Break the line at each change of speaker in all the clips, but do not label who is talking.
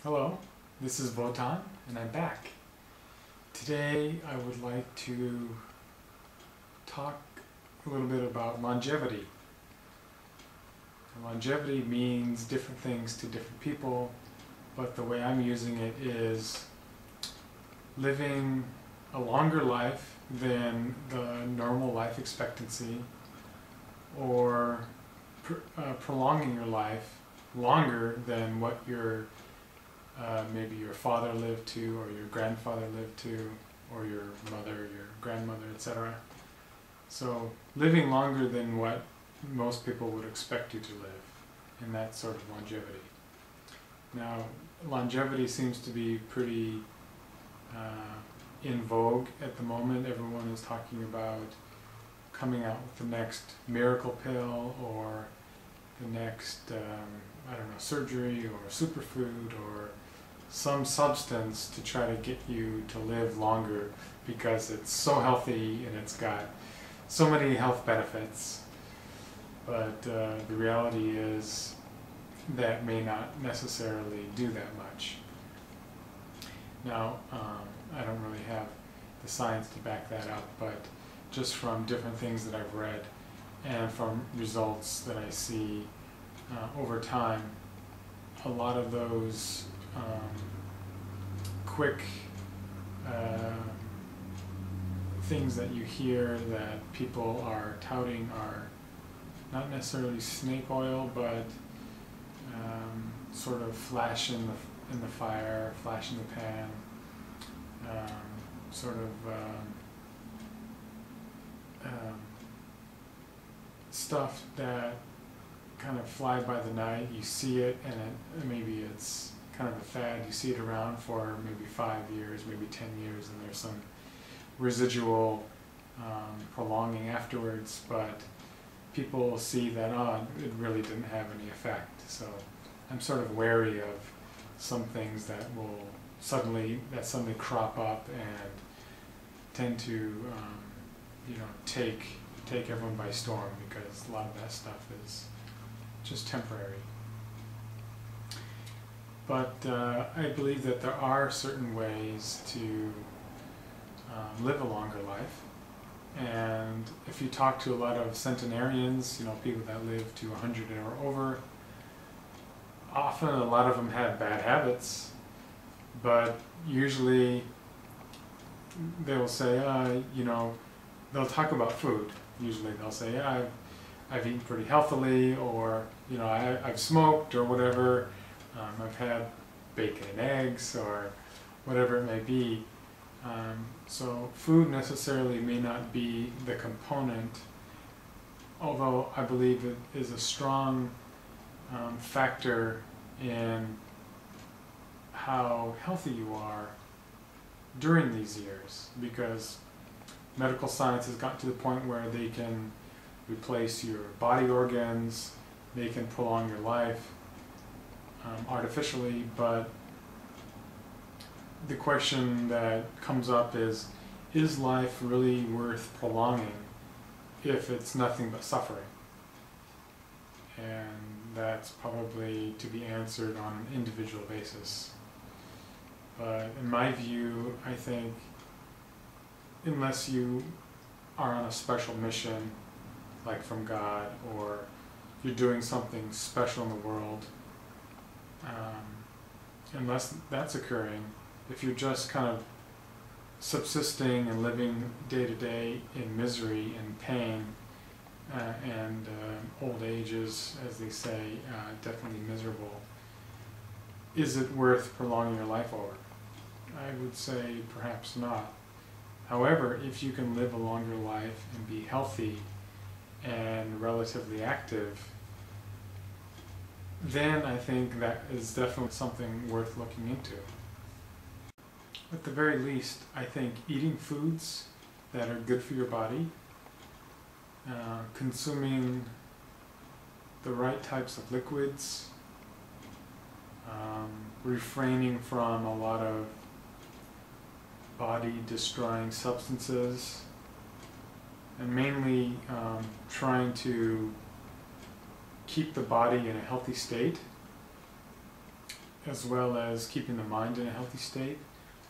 Hello, this is Votan, and I'm back. Today I would like to talk a little bit about longevity. Longevity means different things to different people, but the way I'm using it is living a longer life than the normal life expectancy, or prolonging your life longer than what maybe your father lived to, or your grandfather lived to, or your mother, your grandmother, etc. So living longer than what most people would expect you to live, and that sort of longevity. Now, longevity seems to be pretty in vogue at the moment. Everyone is talking about coming out with the next miracle pill, or the next, surgery, or superfood, or some substance to try to get you to live longer because it's so healthy and it's got so many health benefits. But the reality is that may not necessarily do that much. Now, I don't really have the science to back that up, but just from different things that I've read and from results that I see over time, a lot of those quick things that you hear that people are touting are not necessarily snake oil, but sort of flash in the fire, flash in the pan, stuff that kind of fly by the night. You see it, and maybe it's kind of a fad. You see it around for maybe 5 years, maybe 10 years, and there's some residual prolonging afterwards, but people see that, it really didn't have any effect. So I'm sort of wary of some things that suddenly crop up and tend to take everyone by storm, because a lot of that stuff is just temporary. But I believe that there are certain ways to live a longer life. And if you talk to a lot of centenarians, people that live to 100 or over, often a lot of them have bad habits, but usually they'll say, they'll talk about food. Usually they'll say, I've eaten pretty healthily, or I've smoked, or whatever. I've had bacon and eggs, or whatever it may be. So food necessarily may not be the component, although I believe it is a strong factor in how healthy you are during these years, because medical science has gotten to the point where they can replace your body organs, they can prolong your life artificially, but the question that comes up is life really worth prolonging if it's nothing but suffering? And that's probably to be answered on an individual basis. But in my view, I think unless you are on a special mission, like from God, or you're doing something special in the world, unless that's occurring, if you're just kind of subsisting and living day to day in misery and pain, and old age is, as they say, definitely miserable, is it worth prolonging your life over? I would say perhaps not. However, if you can live a longer life and be healthy and relatively active, then I think that is definitely something worth looking into. At the very least, I think eating foods that are good for your body, consuming the right types of liquids, refraining from a lot of body-destroying substances, and mainly trying to keep the body in a healthy state as well as keeping the mind in a healthy state,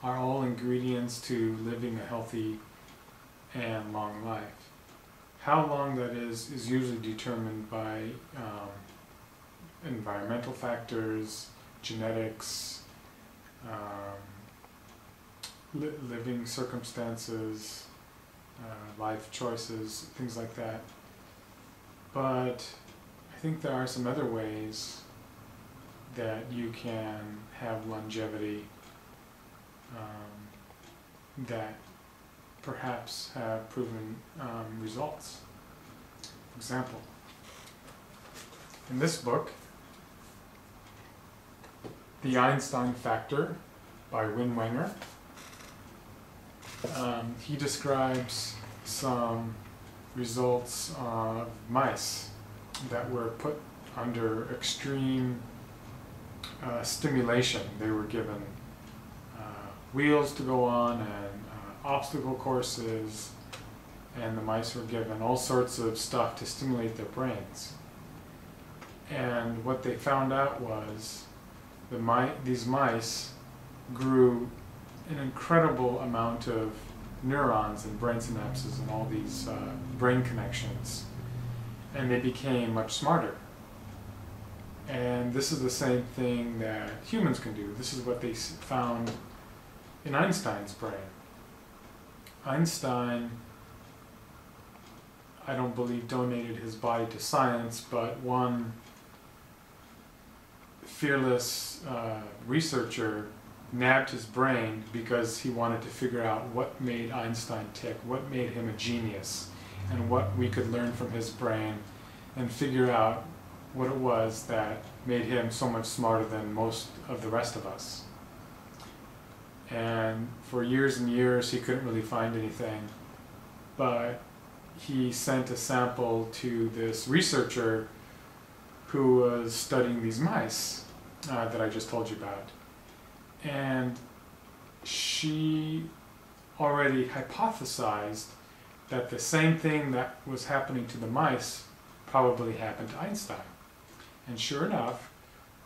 are all ingredients to living a healthy and long life. How long that is usually determined by environmental factors, genetics, living circumstances, life choices, things like that. But I think there are some other ways that you can have longevity that perhaps have proven results. For example, in this book, The Einstein Factor by Win Wenger, he describes some results of mice that were put under extreme stimulation. They were given wheels to go on and obstacle courses, and the mice were given all sorts of stuff to stimulate their brains. And what they found out was these mice grew an incredible amount of neurons and brain synapses and all these brain connections, and they became much smarter. And this is the same thing that humans can do. This is what they found in Einstein's brain. Einstein, I don't believe, donated his body to science, but one fearless researcher nabbed his brain because he wanted to figure out what made Einstein tick, what made him a genius, and what we could learn from his brain and figure out what it was that made him so much smarter than most of the rest of us. And for years and years he couldn't really find anything, but he sent a sample to this researcher who was studying these mice that I just told you about. And she already hypothesized that the same thing that was happening to the mice probably happened to Einstein. And sure enough,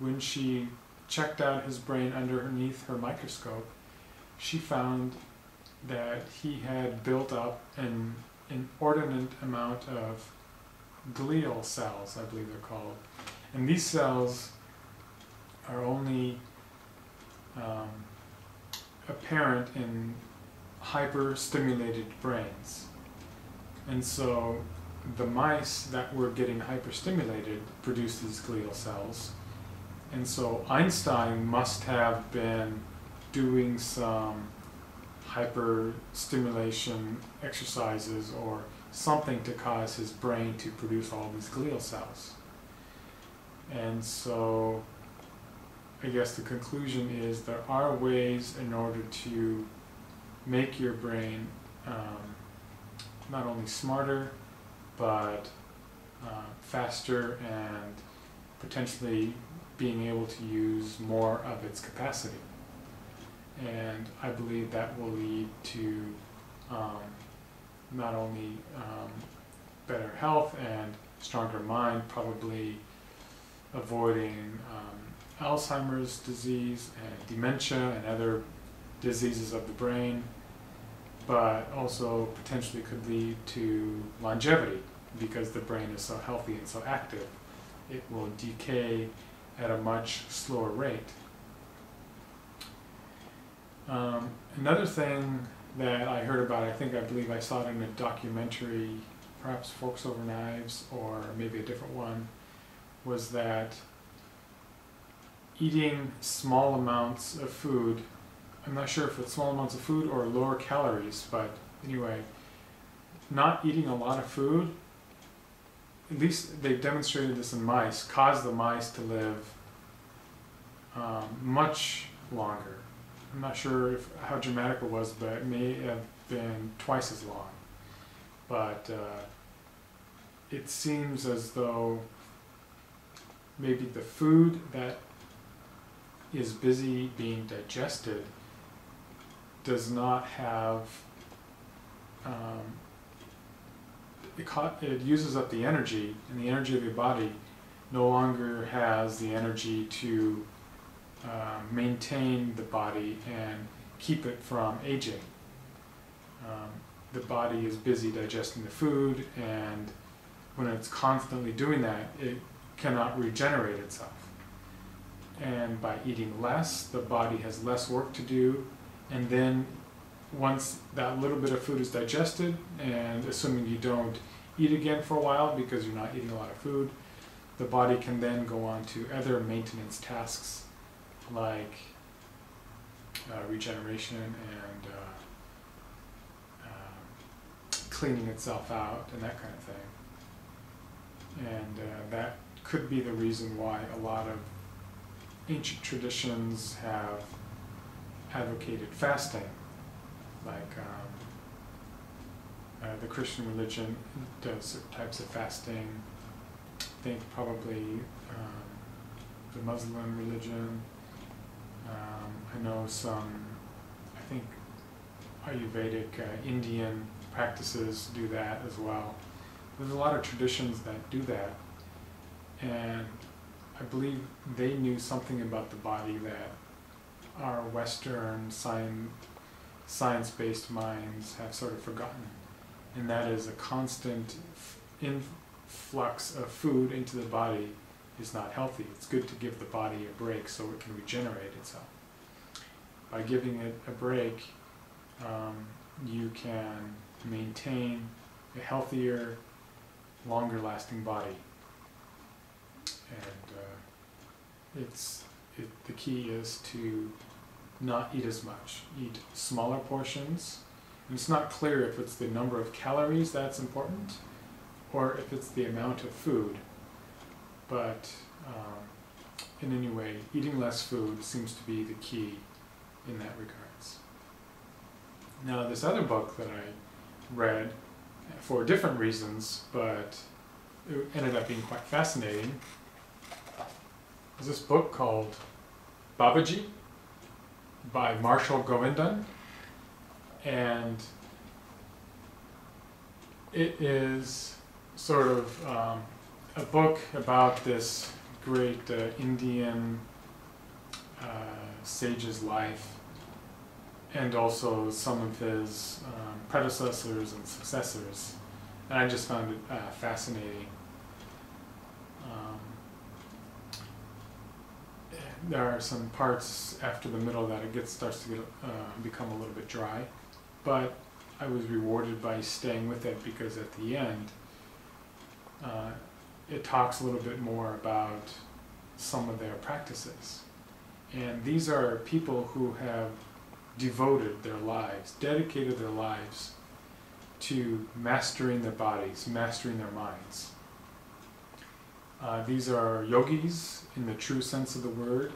when she checked out his brain underneath her microscope, she found that he had built up an inordinate amount of glial cells, I believe they're called. And these cells are only apparent in hyper-stimulated brains. And so the mice that were getting hyper-stimulated produced these glial cells. And so Einstein must have been doing some hyper-stimulation exercises or something to cause his brain to produce all these glial cells. And so I guess the conclusion is there are ways in order to make your brain not only smarter, but faster and potentially being able to use more of its capacity. And I believe that will lead to not only better health and stronger mind, probably avoiding Alzheimer's disease and dementia and other diseases of the brain, but also potentially could lead to longevity because the brain is so healthy and so active. It will decay at a much slower rate. Another thing that I heard about, I believe I saw it in a documentary, perhaps Forks Over Knives or maybe a different one, was that eating small amounts of food, I'm not sure if it's small amounts of food or lower calories, but anyway, not eating a lot of food, at least they've demonstrated this in mice, caused the mice to live much longer. I'm not sure how dramatic it was, but it may have been twice as long. But it seems as though maybe the food that is busy being digested does not have, it uses up the energy, and the energy of your body no longer has the energy to maintain the body and keep it from aging. The body is busy digesting the food, and when it's constantly doing that, it cannot regenerate itself. And by eating less, the body has less work to do, and then once that little bit of food is digested, and assuming you don't eat again for a while because you're not eating a lot of food, the body can then go on to other maintenance tasks like regeneration and cleaning itself out and that kind of thing. And that could be the reason why a lot of ancient traditions have advocated fasting. Like the Christian religion does certain types of fasting. I think probably the Muslim religion. I know some, I think Ayurvedic Indian practices do that as well. There's a lot of traditions that do that, and I believe they knew something about the body that our Western science-based minds have sort of forgotten, and that is a constant influx of food into the body is not healthy. It's good to give the body a break so it can regenerate itself. By giving it a break, you can maintain a healthier, longer lasting body. And the key is to not eat as much. Eat smaller portions. And it's not clear if it's the number of calories that's important or if it's the amount of food. But in any way, eating less food seems to be the key in that regards. Now, this other book that I read for different reasons, but it ended up being quite fascinating, is this book called Babaji by Marshall Govindan. And it is sort of a book about this great Indian sage's life, and also some of his predecessors and successors. And I just found it fascinating. There are some parts after the middle that it starts to become a little bit dry, but I was rewarded by staying with it because at the end it talks a little bit more about some of their practices. And these are people who have devoted their lives, dedicated their lives to mastering their bodies, mastering their minds. These are yogis in the true sense of the word.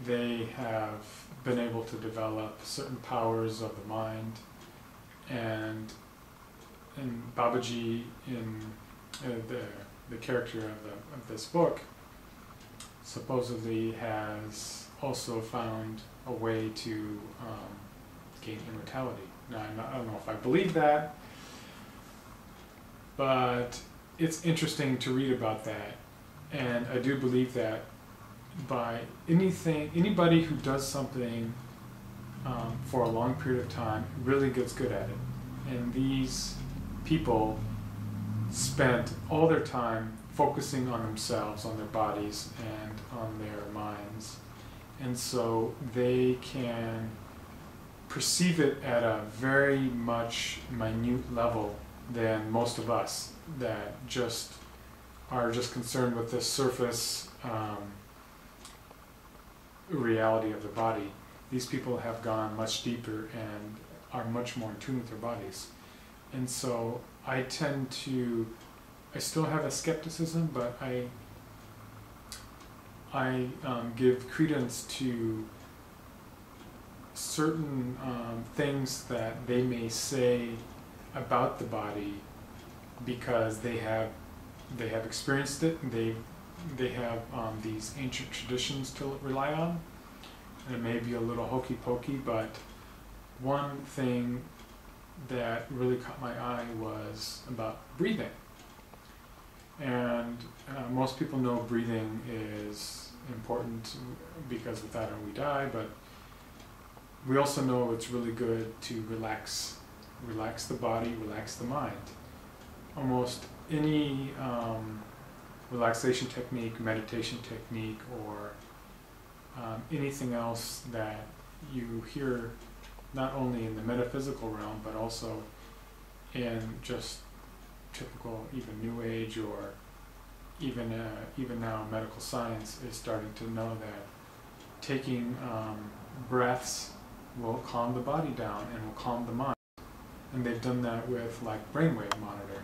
They have been able to develop certain powers of the mind, and Babaji, in the character of this book, supposedly has also found a way to gain immortality. Now, I don't know if I believe that, but it's interesting to read about that, and I do believe that by anybody who does something for a long period of time really gets good at it. And these people spent all their time focusing on themselves, on their bodies, and on their minds. And so they can perceive it at a very much minute level than most of us that are just concerned with the surface reality of the body. These people have gone much deeper and are much more in tune with their bodies. And so I still have a skepticism, but I give credence to certain things that they may say about the body because they have experienced it, and they have these ancient traditions to rely on, and it may be a little hokey pokey, but one thing that really caught my eye was about breathing. And most people know breathing is important because without it we die, but we also know it's really good to relax the body, relax the mind. Almost any relaxation technique, meditation technique, or anything else that you hear not only in the metaphysical realm, but also in just typical even New Age, or even now medical science is starting to know that taking breaths will calm the body down and will calm the mind. And they've done that with like brainwave monitoring.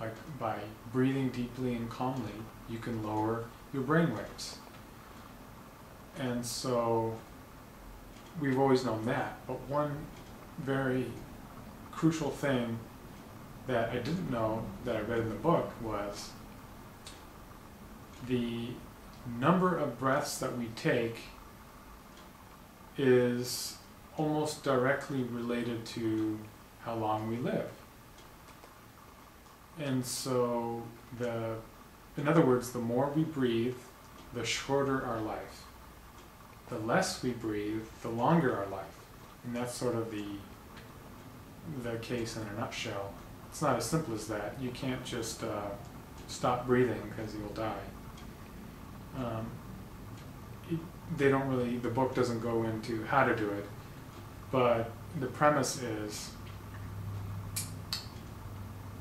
Like by breathing deeply and calmly, you can lower your brain waves. And so we've always known that, but one very crucial thing that I didn't know that I read in the book was the number of breaths that we take is almost directly related to how long we live. And so in other words, the more we breathe, the shorter our life. The less we breathe, the longer our life. And that's sort of the case in a nutshell. It's not as simple as that. You can't just stop breathing because you'll die. The book doesn't go into how to do it, but the premise is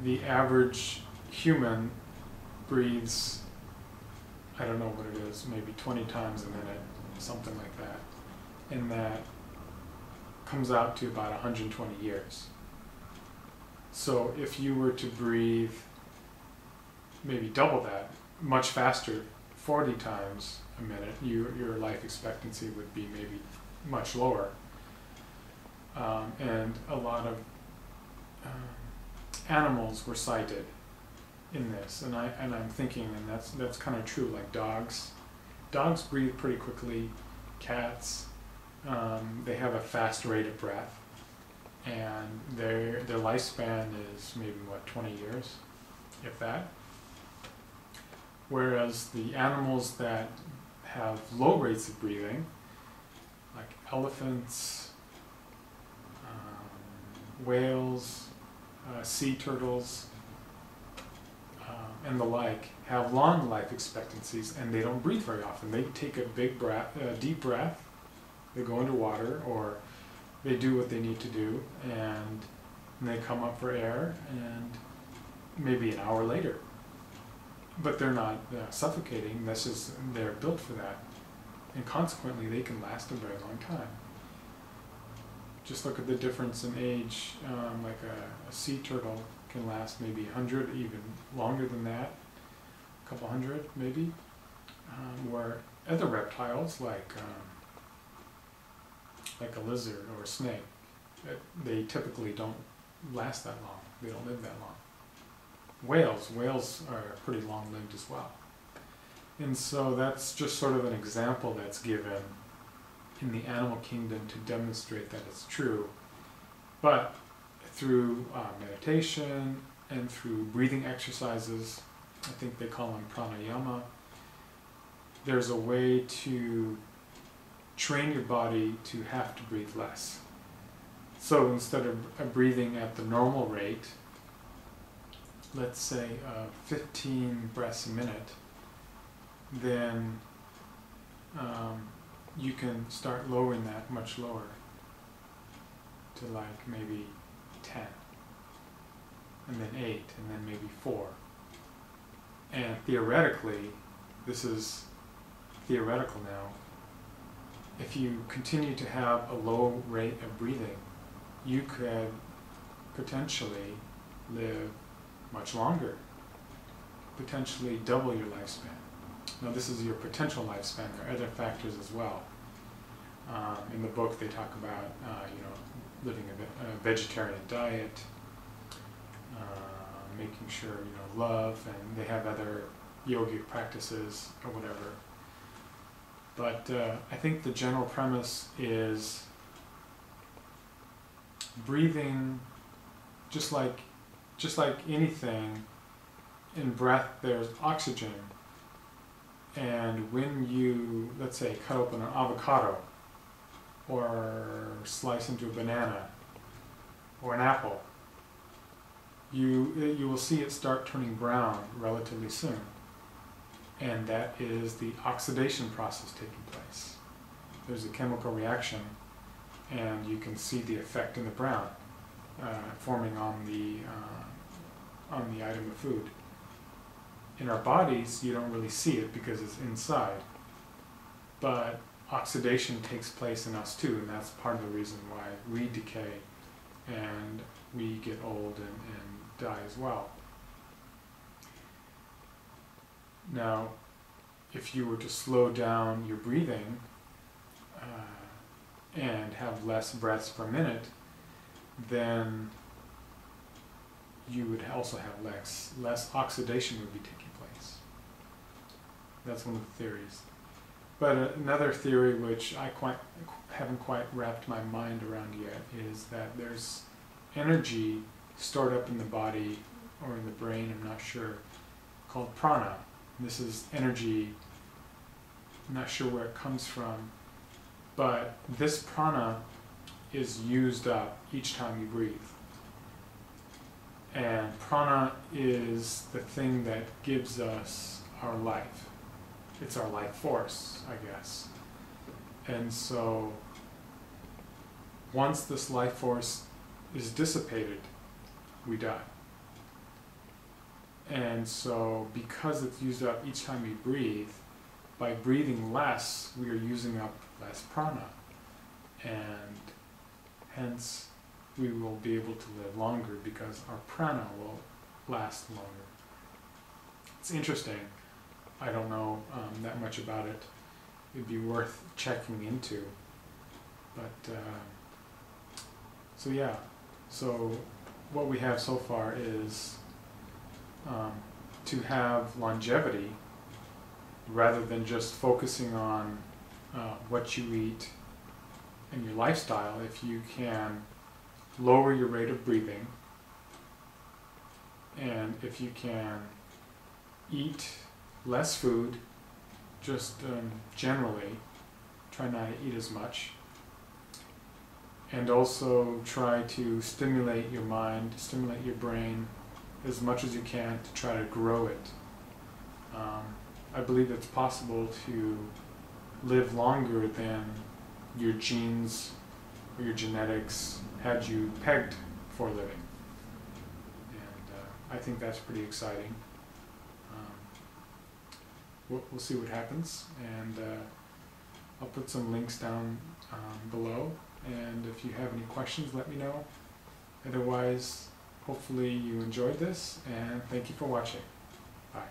the average human breathes, I don't know what it is, maybe 20 times a minute, something like that. And that comes out to about 120 years. So if you were to breathe maybe double that, much faster, 40 times a minute, your life expectancy would be maybe much lower. And a lot of animals were cited in this, and I'm thinking, and that's kind of true. Like dogs breathe pretty quickly. Cats, they have a fast rate of breath, and their lifespan is maybe 20 years, if that. Whereas the animals that have low rates of breathing, like elephants, whales, sea turtles, and the like, have long life expectancies, and they don't breathe very often. They take a deep breath, they go underwater, or they do what they need to do, and they come up for air, and maybe an hour later. But they're not suffocating. That's just, they're built for that, and consequently they can last a very long time. Just look at the difference in age. Like a sea turtle can last maybe 100, even longer than that, a couple hundred maybe. Where other reptiles, like a lizard or a snake, they typically don't last that long. They don't live that long. Whales are pretty long-lived as well. And so that's just sort of an example that's given in the animal kingdom to demonstrate that it's true. But through meditation and through breathing exercises, I think they call them pranayama, there's a way to train your body to have to breathe less. So instead of breathing at the normal rate, let's say 15 breaths a minute, then you can start lowering that much lower to like maybe 10, and then 8, and then maybe 4. And theoretically, this is theoretical now, if you continue to have a low rate of breathing, you could potentially live much longer, potentially double your lifespan. Now this is your potential lifespan. There are other factors as well. In the book they talk about living a vegetarian diet, making sure love, and they have other yogic practices or whatever. But I think the general premise is breathing, just like anything, in breath there's oxygen, and when you let's say, cut open an avocado, or slice into a banana, or an apple, you will see it start turning brown relatively soon. And that is the oxidation process taking place. There's a chemical reaction, and you can see the effect in the brown forming on the item of food. In our bodies, you don't really see it because it's inside, but oxidation takes place in us too, and that's part of the reason why we decay and we get old and die as well. Now, if you were to slow down your breathing and have less breaths per minute, then you would also have less oxidation would be taking place. That's one of the theories. But another theory which I haven't quite wrapped my mind around yet is that there's energy stored up in the body or in the brain, I'm not sure, called prana. This is energy, I'm not sure where it comes from, but this prana is used up each time you breathe. And prana is the thing that gives us our life. It's our life force, I guess. And so once this life force is dissipated, we die. And so because it's used up each time we breathe, by breathing less, we are using up less prana. And hence, we will be able to live longer because our prana will last longer. It's interesting. I don't know that much about it. It'd be worth checking into. But, so yeah. So what we have so far is to have longevity rather than just focusing on what you eat and your lifestyle. If you can lower your rate of breathing, and if you can eat less food, just generally try not to eat as much, and also try to stimulate your mind, stimulate your brain as much as you can to try to grow it. I believe it's possible to live longer than your genes or your genetics had you pegged for living. And I think that's pretty exciting. We'll see what happens, and I'll put some links down below, and if you have any questions, let me know. Otherwise, hopefully you enjoyed this, and thank you for watching. Bye.